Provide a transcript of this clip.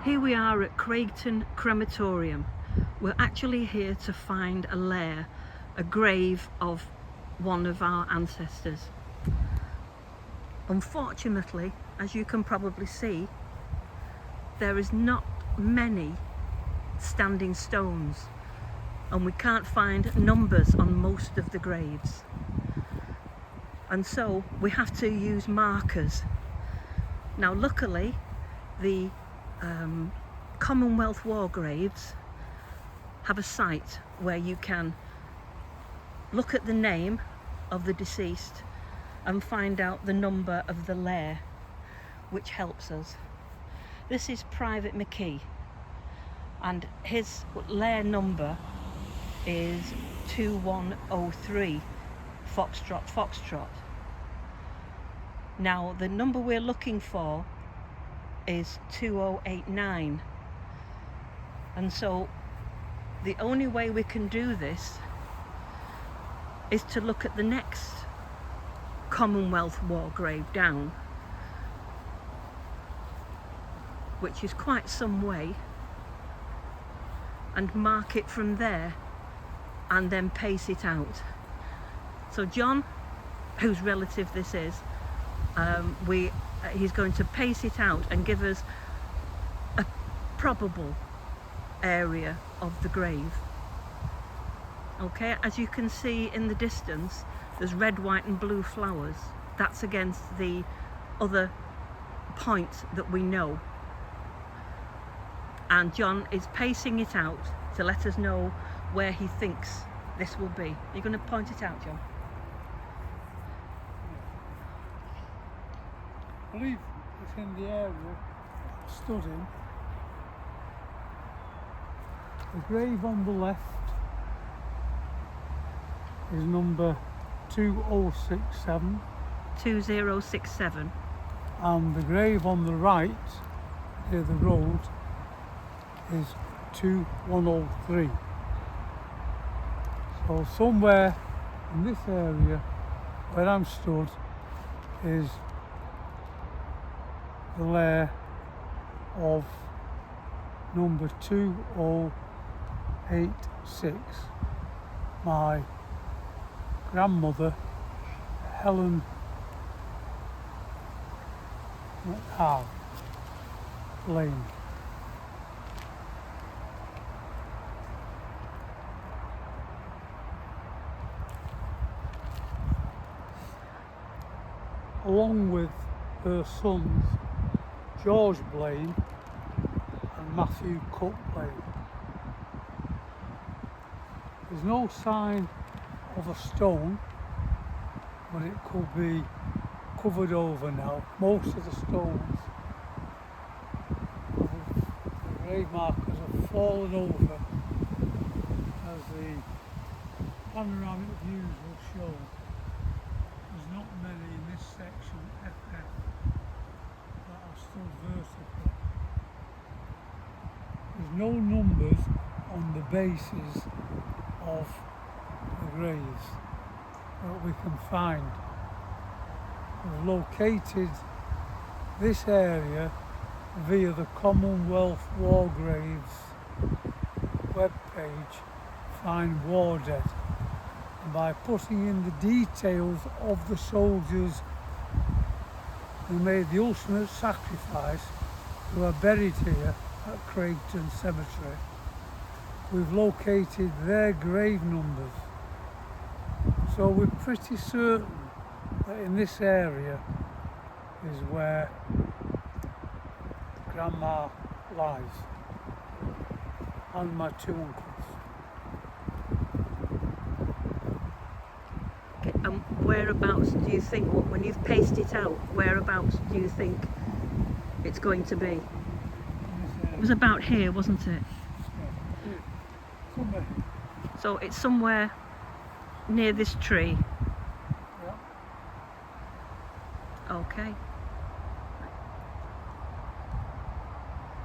Here we are at Craigton Crematorium. We're actually here to find a lair, a grave of one of our ancestors. Unfortunately, as you can probably see, there is not many standing stones, and we can't find numbers on most of the graves. And so we have to use markers. Now luckily, the Commonwealth War graves have a site where you can look at the name of the deceased and find out the number of the lair, which helps us. This is Private McKee, and his lair number is 2103 Foxtrot Foxtrot. Now the number we're looking for is 2089, and so the only way we can do this is to look at the next Commonwealth War grave down, which is quite some way, and mark it from there and then pace it out. So John, whose relative this is, he's going to pace it out and give us a probable area of the grave. Okay, as you can see in the distance, there's red, white and blue flowers. That's against the other point that we know. And John is pacing it out to let us know where he thinks this will be. You're going to point it out, John? I believe it's in the area I stood in. The grave on the left is number 2067. 2067. And the grave on the right, near the road, is 2103. So somewhere in this area where I'm stood is the lair of number 2086. My grandmother, Helen McHarge, Blain. Along with her sons, George Blain and Matthew Cook Blain. There's no sign of a stone, but it could be covered over now. Most of the stones, the grave markers have fallen over, as the panoramic views will show. There's not many in this section FF that are still vertical. There's no numbers on the bases of the graves that we can find. We've located this area via the Commonwealth War Graves webpage, Find War Dead, and by putting in the details of the soldiers who made the ultimate sacrifice, who are buried here at Craigton Cemetery, we've located their grave numbers. So we're pretty certain that in this area is where Grandma lies, and my two uncles. Okay, and whereabouts do you think, when you've paced it out, whereabouts do you think it's going to be? It was about here, wasn't it? Somewhere. So it's somewhere near this tree. Yeah. Okay.